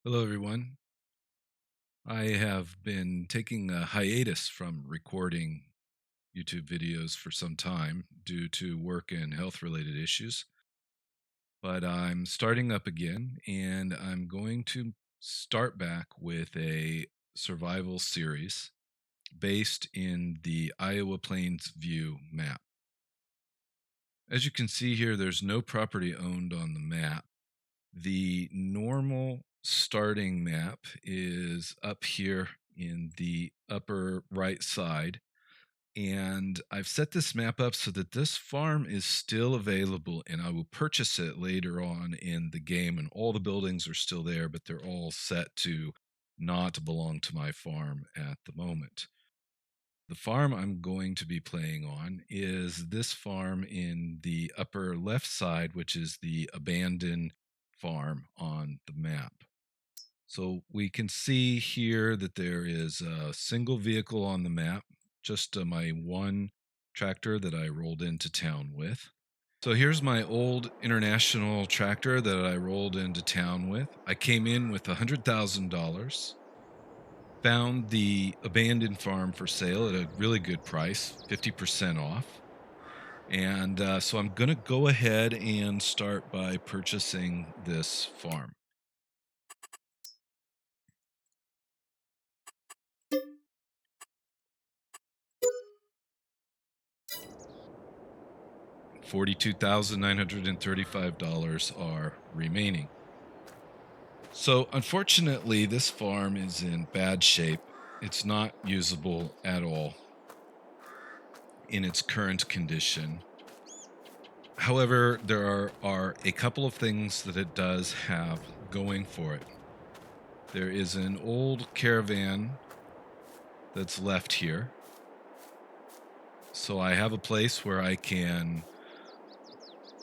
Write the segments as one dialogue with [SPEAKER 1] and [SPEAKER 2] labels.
[SPEAKER 1] Hello, everyone. I have been taking a hiatus from recording YouTube videos for some time due to work and health related issues, but I'm starting up again and I'm going to start back with a survival series based in the Iowa Plains View map. As you can see here, there's no property owned on the map. The normal starting map is up here in the upper right side. And I've set this map up so that this farm is still available and I will purchase it later on in the game. And all the buildings are still there, but they're all set to not belong to my farm at the moment. The farm I'm going to be playing on is this farm in the upper left side, which is the abandoned farm on the map. So we can see here that there is a single vehicle on the map, just my one tractor that I rolled into town with. So here's my old international tractor that I rolled into town with. I came in with $100,000, found the abandoned farm for sale at a really good price, 50% off. And so I'm going to go ahead and start by purchasing this farm. $42,935 are remaining. So, unfortunately, this farm is in bad shape. It's not usable at all in its current condition. However, there are a couple of things that it does have going for it. There is an old caravan that's left here. So I have a place where I can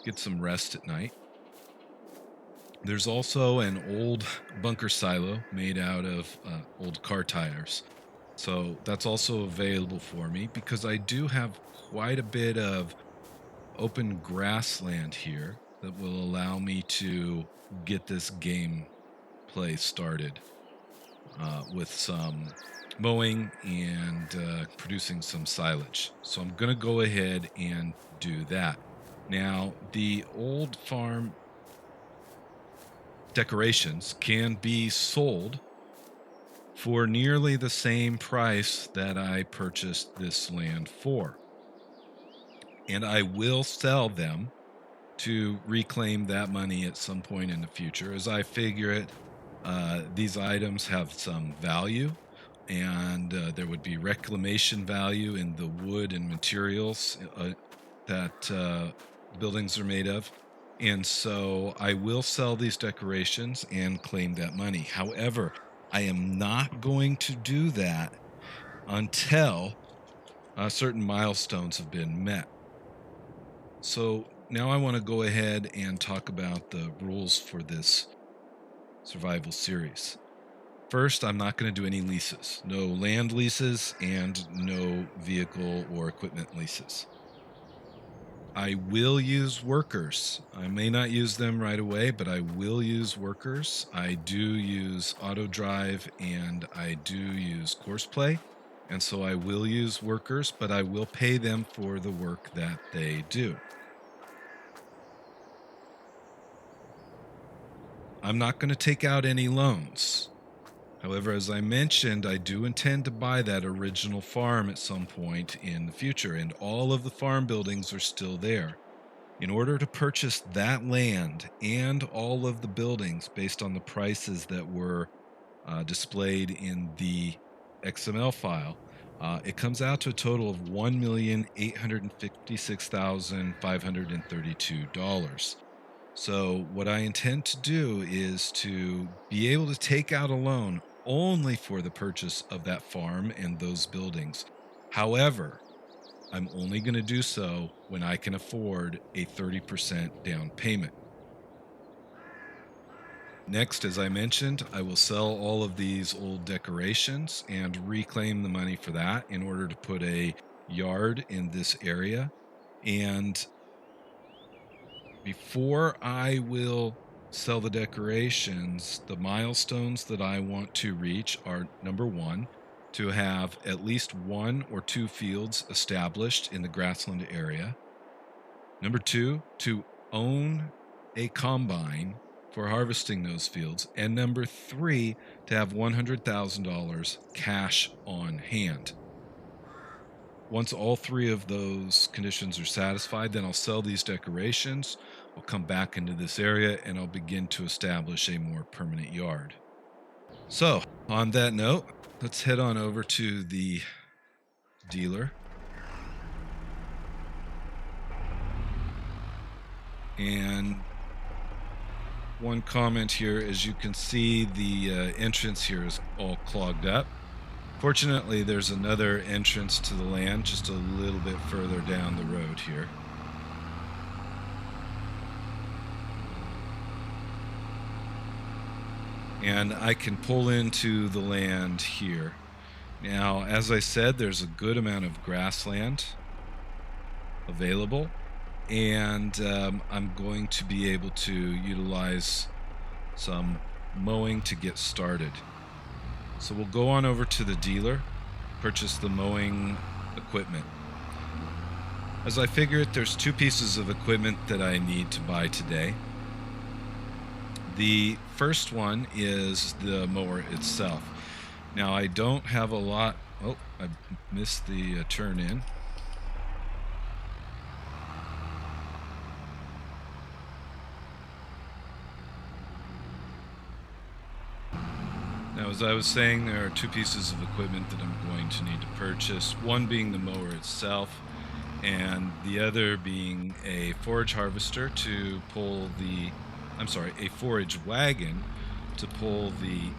[SPEAKER 1] get some rest at night. There's also an old bunker silo made out of old car tires. So that's also available for me because I do have quite a bit of open grassland here that will allow me to get this game play started with some mowing and producing some silage. So I'm going to go ahead and do that. Now, the old farm decorations can be sold for nearly the same price that I purchased this land for. And I will sell them to reclaim that money at some point in the future. As I figure it, these items have some value, and there would be reclamation value in the wood and materials that buildings are made of. And so I will sell these decorations and claim that money. However, I am not going to do that until certain milestones have been met. So now I want to go ahead and talk about the rules for this survival series. First, I'm not going to do any leases. No land leases and no vehicle or equipment leases. I will use workers. I may not use them right away, but I will use workers. I do use auto drive and I do use course play. And so I will use workers, but I will pay them for the work that they do. I'm not going to take out any loans. However, as I mentioned, I do intend to buy that original farm at some point in the future, and all of the farm buildings are still there. In order to purchase that land and all of the buildings based on the prices that were displayed in the XML file, it comes out to a total of $1,856,532. So, what I intend to do is to be able to take out a loan only for the purchase of that farm and those buildings. However, I'm only going to do so when I can afford a 30% down payment. Next, as I mentioned, I will sell all of these old decorations and reclaim the money for that in order to put a yard in this area. And before I will sell the decorations, the milestones that I want to reach are number one, to have at least one or two fields established in the grassland area. Number two, to own a combine for harvesting those fields. And number three, to have $100,000 cash on hand. Once all three of those conditions are satisfied, then I'll sell these decorations. I'll come back into this area and I'll begin to establish a more permanent yard. So, on that note, let's head on over to the dealer. And one comment here, as you can see, the entrance here is all clogged up. Fortunately, there's another entrance to the land just a little bit further down the road here. And I can pull into the land here. Now, as I said, there's a good amount of grassland available, and I'm going to be able to utilize some mowing to get started. So we'll go on over to the dealer, purchase the mowing equipment. As I figured, there's two pieces of equipment that I need to buy today. The first one is the mower itself. Now, I don't have a lot. Oh, I missed the turn in. Now, as I was saying, there are two pieces of equipment that I'm going to need to purchase, one being the mower itself, and the other being a forage harvester to pull a forage wagon to pull the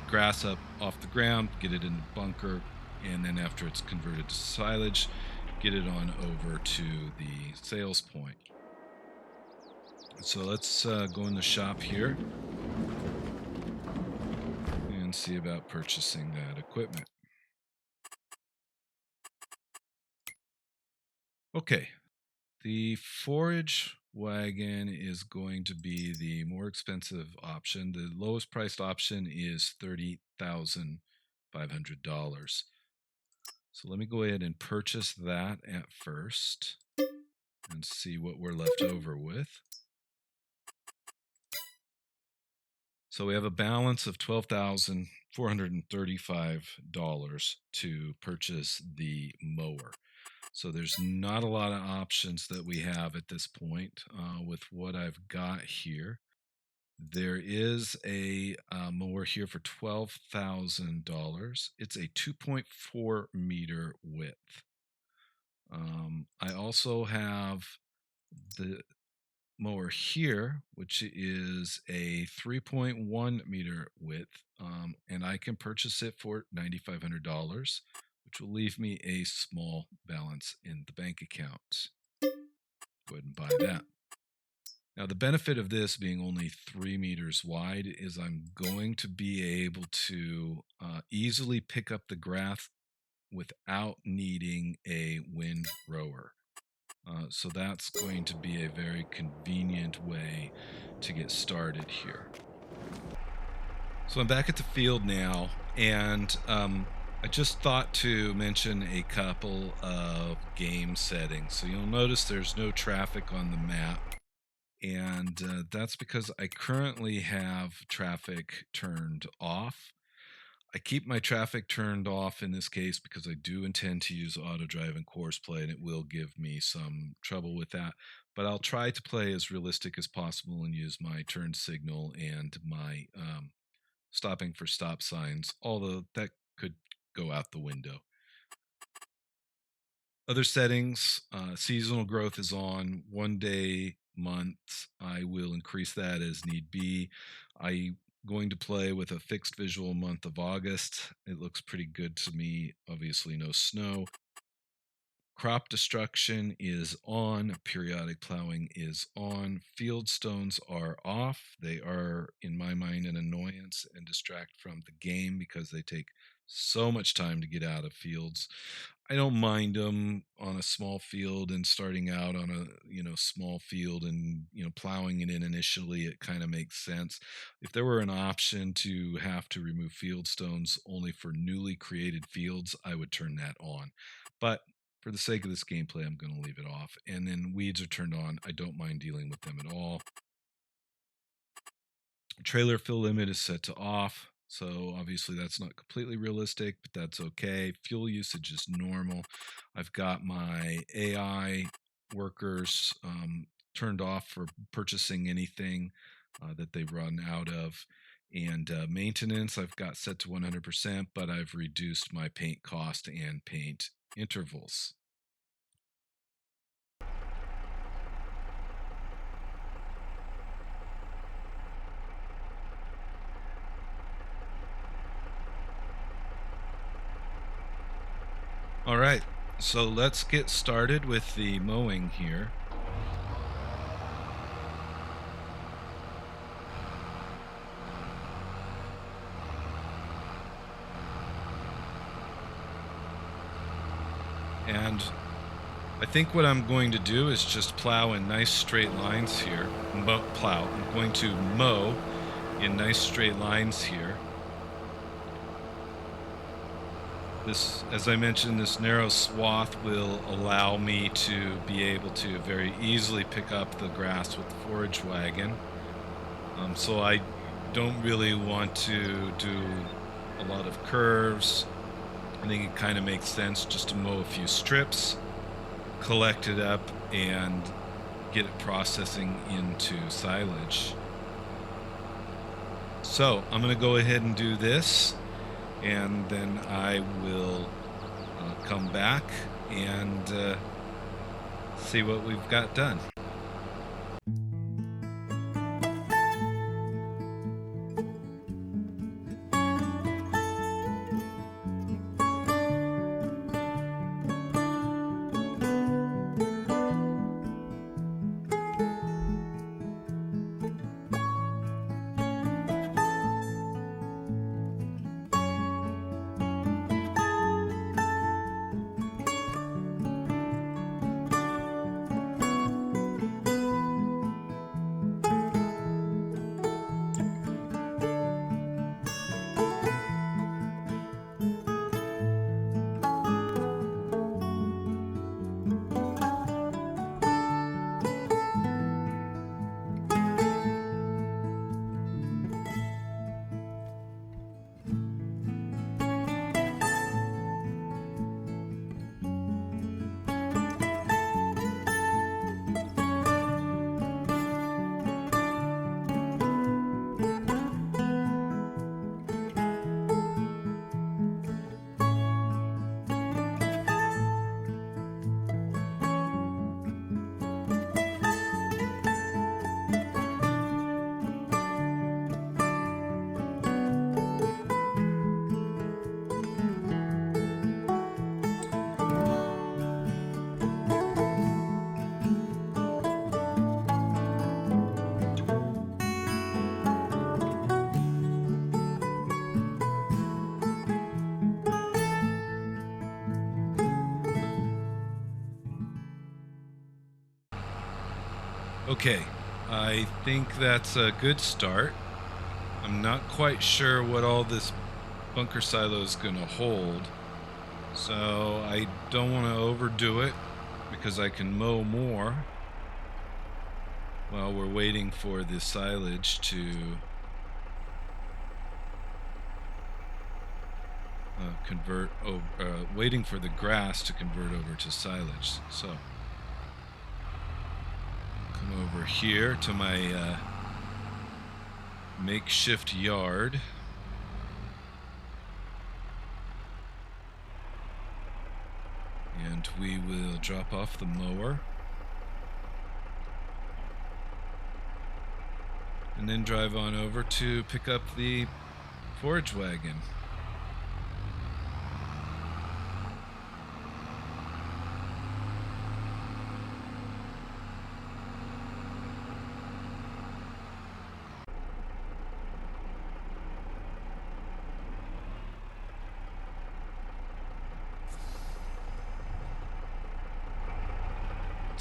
[SPEAKER 1] grass up off the ground, get it in the bunker, and then after it's converted to silage, get it on over to the sales point. So let's go in the shop here and see about purchasing that equipment. Okay, the forage wagon is going to be the more expensive option. The lowest priced option is $30,500. So let me go ahead and purchase that at first and see what we're left over with. So we have a balance of $12,435 to purchase the mower. So there's not a lot of options that we have at this point with what I've got here. There is a mower here for $12,000. It's a 2.4 meter width. I also have the mower here, which is a 3.1 meter width, and I can purchase it for $9,500, which will leave me a small balance in the bank account. Go ahead and buy that. Now, the benefit of this being only 3 meters wide is I'm going to be able to easily pick up the grass without needing a windrower. So that's going to be a very convenient way to get started here. So I'm back at the field now, and I just thought to mention a couple of game settings. So you'll notice there's no traffic on the map, and that's because I currently have traffic turned off. I keep my traffic turned off in this case because I do intend to use auto drive and course play, and it will give me some trouble with that. But I'll try to play as realistic as possible and use my turn signal and my stopping for stop signs, although that could go out the window. Other settings, seasonal growth is on 1 day, months. I will increase that as need be. I'm going to play with a fixed visual month of August. It looks pretty good to me. Obviously, no snow. Crop destruction is on. Periodic plowing is on. Field stones are off. They are, in my mind, an annoyance and distract from the game because they take so much time to get out of fields. I don't mind them on a small field and starting out on a small field and plowing it in initially. It kind of makes sense. If there were an option to have to remove field stones only for newly created fields, I would turn that on. But for the sake of this gameplay, I'm going to leave it off. And then weeds are turned on. I don't mind dealing with them at all. Trailer fill limit is set to off, so obviously that's not completely realistic, but that's okay. Fuel usage is normal. I've got my AI workers turned off for purchasing anything that they run out of. And maintenance I've got set to 100%, but I've reduced my paint cost and paint intervals. All right, so let's get started with the mowing here. And I think what I'm going to do is just plow in nice straight lines here. I'm going to mow in nice straight lines here. This, as I mentioned, this narrow swath will allow me to be able to very easily pick up the grass with the forage wagon. So I don't really want to do a lot of curves. I think it kind of makes sense just to mow a few strips, collect it up, and get it processing into silage. So I'm going to go ahead and do this, and then I will come back and see what we've got done. Okay, I think that's a good start. I'm not quite sure what all this bunker silo is going to hold, so I don't want to overdo it because I can mow more while we're waiting for the silage to waiting for the grass to convert over to silage. So come over here to my makeshift yard. And we will drop off the mower. And then drive on over to pick up the forage wagon.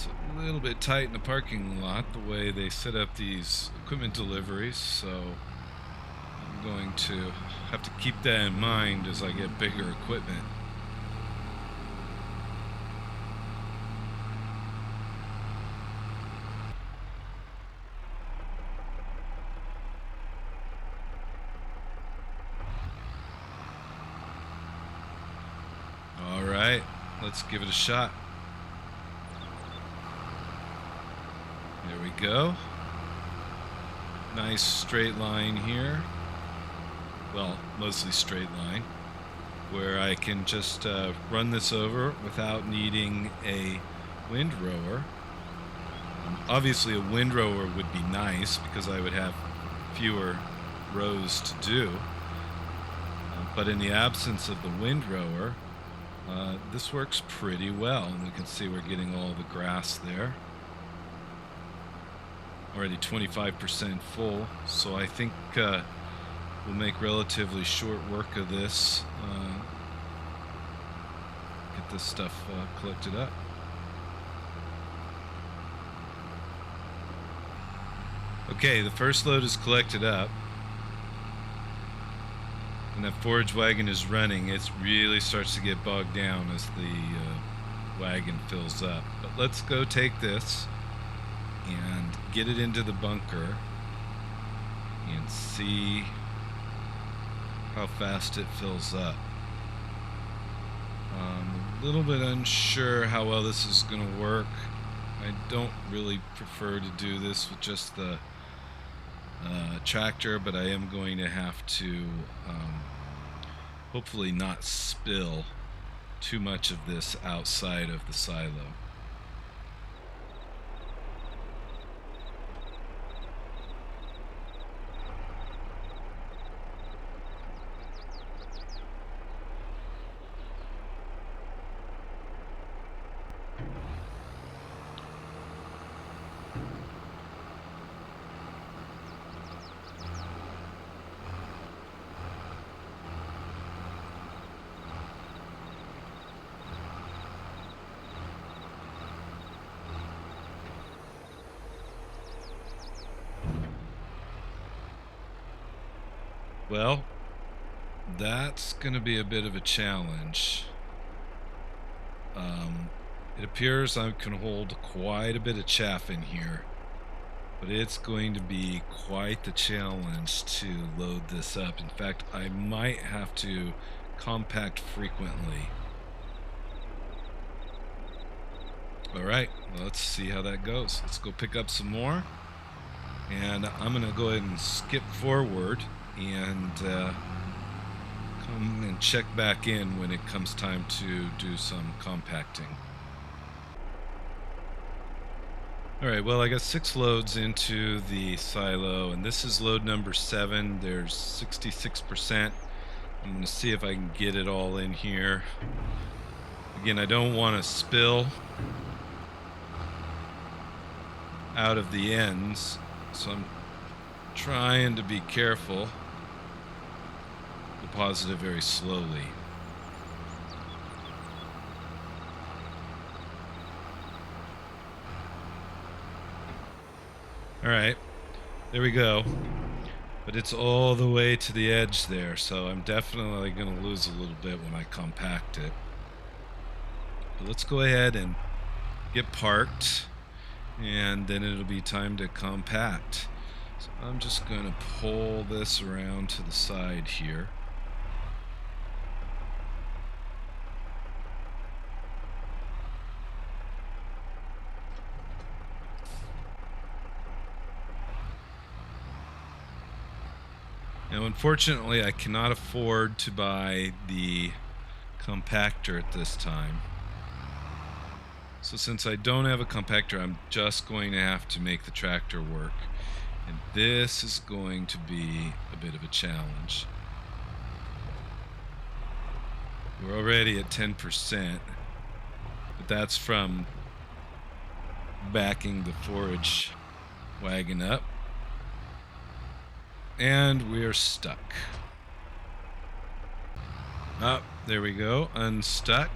[SPEAKER 1] It's a little bit tight in the parking lot, the way they set up these equipment deliveries, so I'm going to have to keep that in mind as I get bigger equipment. All right, let's give it a shot. There we go. Nice straight line here. Well, mostly straight line, where I can just run this over without needing a windrower. Obviously, a windrower would be nice because I would have fewer rows to do. But in the absence of the windrower, this works pretty well. And you can see we're getting all the grass there. Already 25% full, so I think we'll make relatively short work of this. Get this stuff collected up. Okay, the first load is collected up. And that forage wagon is running. It really starts to get bogged down as the wagon fills up. But let's go take this and get it into the bunker and see how fast it fills up. I'm a little bit unsure how well this is going to work. I don't really prefer to do this with just the tractor, but I am going to have to hopefully not spill too much of this outside of the silo. Well, that's going to be a bit of a challenge. It appears I can hold quite a bit of chaff in here, but it's going to be quite the challenge to load this up. In fact, I might have to compact frequently. All right, let's see how that goes. Let's go pick up some more, and I'm going to go ahead and skip forward and come and check back in when it comes time to do some compacting. All right, well, I got 6 loads into the silo, and this is load number 7. There's 66%. I'm going to see if I can get it all in here. Again, I don't want to spill out of the ends, so I'm trying to be careful. Deposit it very slowly. All right, there we go. But it's all the way to the edge there, so I'm definitely going to lose a little bit when I compact it. But let's go ahead and get parked, and then it'll be time to compact. So I'm just going to pull this around to the side here. Now, unfortunately, I cannot afford to buy the compactor at this time. So since I don't have a compactor, I'm just going to have to make the tractor work. And this is going to be a bit of a challenge. We're already at 10%, but that's from backing the forage wagon up. And we are stuck. Oh, there we go, unstuck.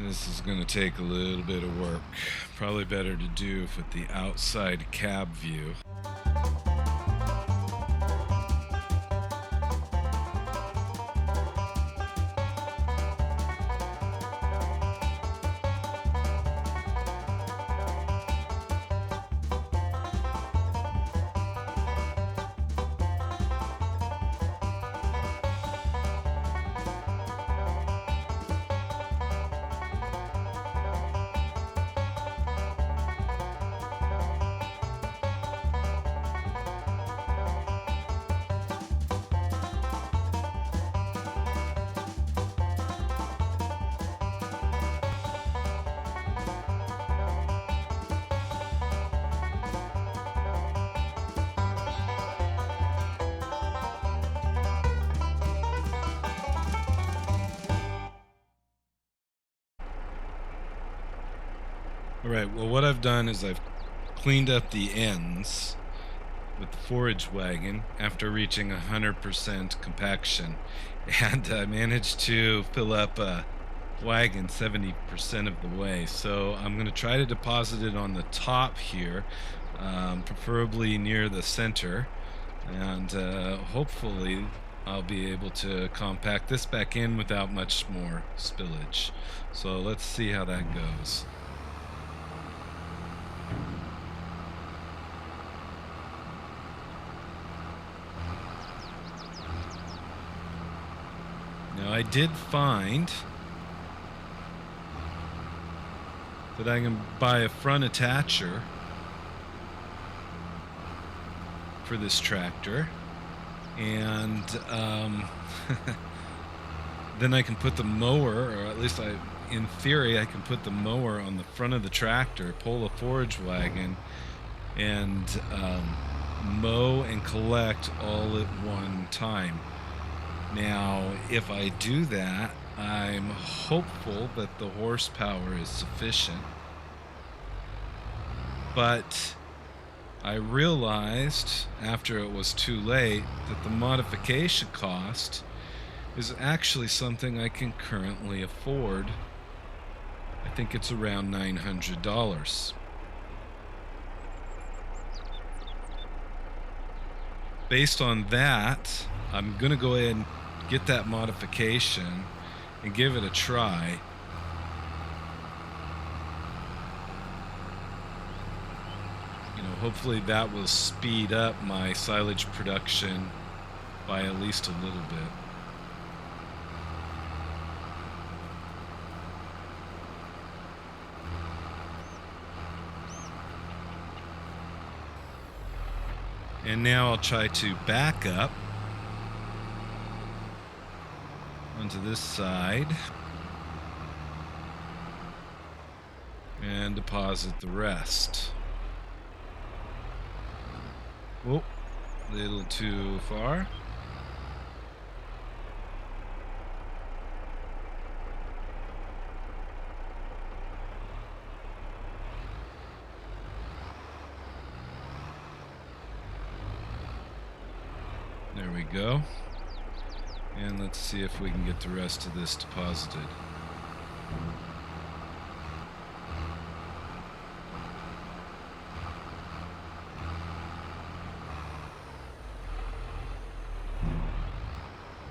[SPEAKER 1] This is going to take a little bit of work. Probably better to do with the outside cab view. All right, well, what I've done is I've cleaned up the ends with the Forage Wagon after reaching 100% compaction, and I managed to fill up a wagon 70% of the way. So I'm going to try to deposit it on the top here, preferably near the center, and hopefully I'll be able to compact this back in without much more spillage. So let's see how that goes. Now, I did find that I can buy a front attacher for this tractor, and then I can put the mower, or at least in theory, I can put the mower on the front of the tractor, pull a Forage Wagon, and mow and collect all at one time. Now, if I do that, I'm hopeful that the horsepower is sufficient. But I realized after it was too late that the modification cost is actually something I can currently afford. I think it's around $900. Based on that, I'm going to go ahead and get that modification and give it a try. Hopefully that will speed up my silage production by at least a little bit. And now I'll try to back up onto this side and deposit the rest. Oh, a little too far. There we go. And let's see if we can get the rest of this deposited.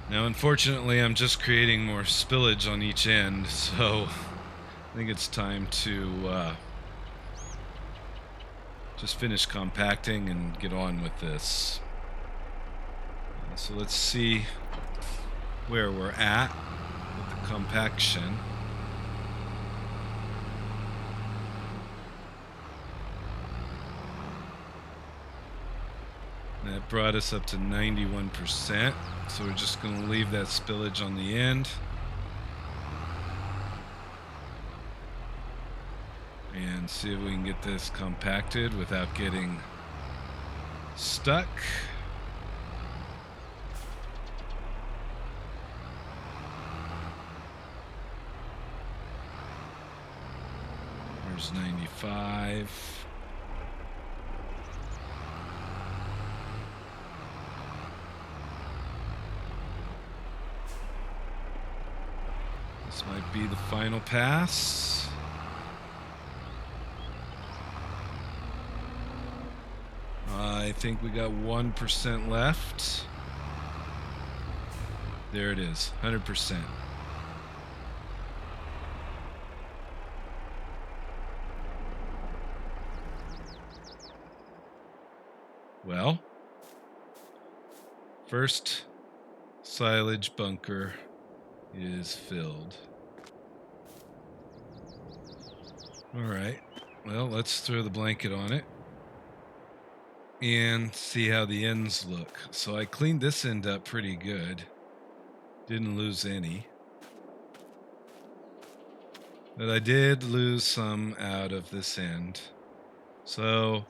[SPEAKER 1] Now, unfortunately, I'm just creating more spillage on each end, so I think it's time to just finish compacting and get on with this. So let's see where we're at with the compaction. That brought us up to 91%, so we're just going to leave that spillage on the end. And see if we can get this compacted without getting stuck. There's 95. Let's might be the final pass. I think we got 1% left. There it is, 100%. Well, first silage bunker is filled. All right, well, let's throw the blanket on it and see how the ends look. So I cleaned this end up pretty good. Didn't lose any. But I did lose some out of this end. So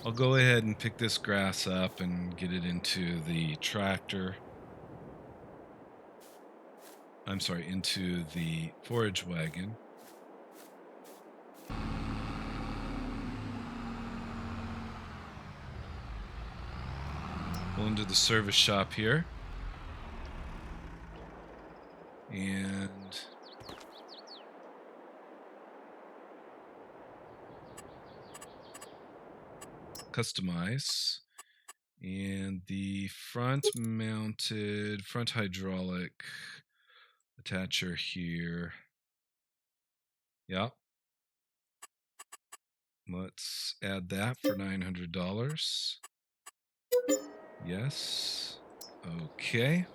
[SPEAKER 1] I'll go ahead and pick this grass up and get it into the tractor. I'm sorry, into the forage wagon. Pull into the service shop here. And customize. And the front hydraulic attacher here. Yeah. Let's add that for $900. Yes. Okay.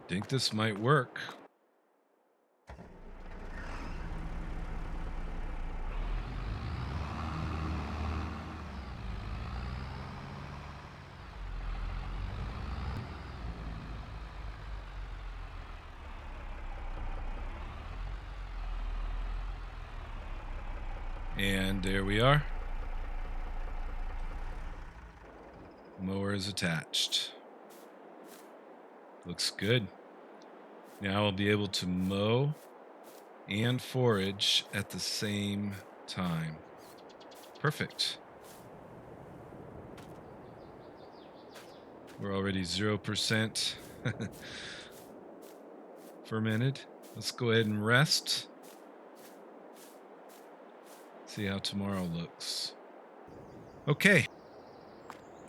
[SPEAKER 1] Think this might work. And there we are. Mower is attached. Looks good. Now I'll be able to mow and forage at the same time. Perfect. We're already 0% fermented. Let's go ahead and rest. See how tomorrow looks. Okay.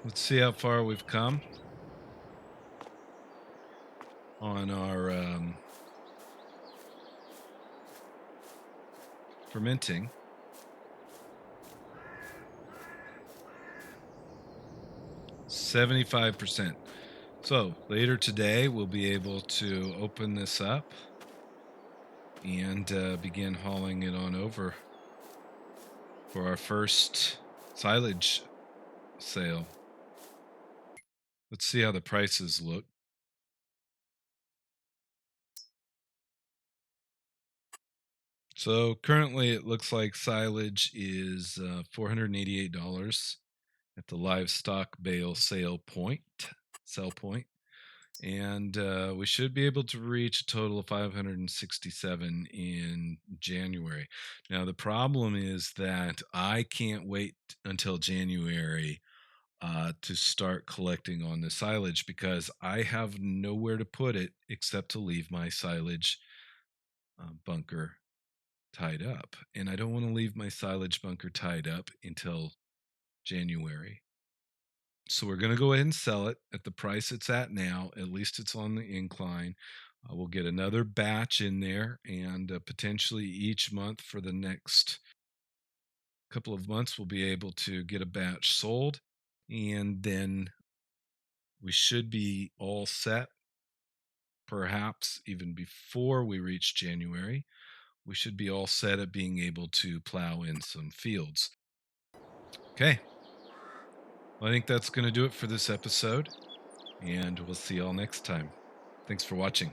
[SPEAKER 1] Let's see how far we've come on our fermenting. 75%. So later today, we'll be able to open this up and begin hauling it on over for our first silage sale. Let's see how the prices look. So currently it looks like silage is $488 at the livestock bale sell point. And we should be able to reach a total of 567 in January. Now the problem is that I can't wait until January to start collecting on the silage because I have nowhere to put it except to leave my silage bunker tied up. And I don't want to leave my silage bunker tied up until January. So we're going to go ahead and sell it at the price it's at now. At least it's on the incline. We'll get another batch in there, and potentially each month for the next couple of months, we'll be able to get a batch sold. And then we should be all set, perhaps even before we reach January. We should be all set at being able to plow in some fields. Okay. Well, I think that's going to do it for this episode, and we'll see y'all next time. Thanks for watching.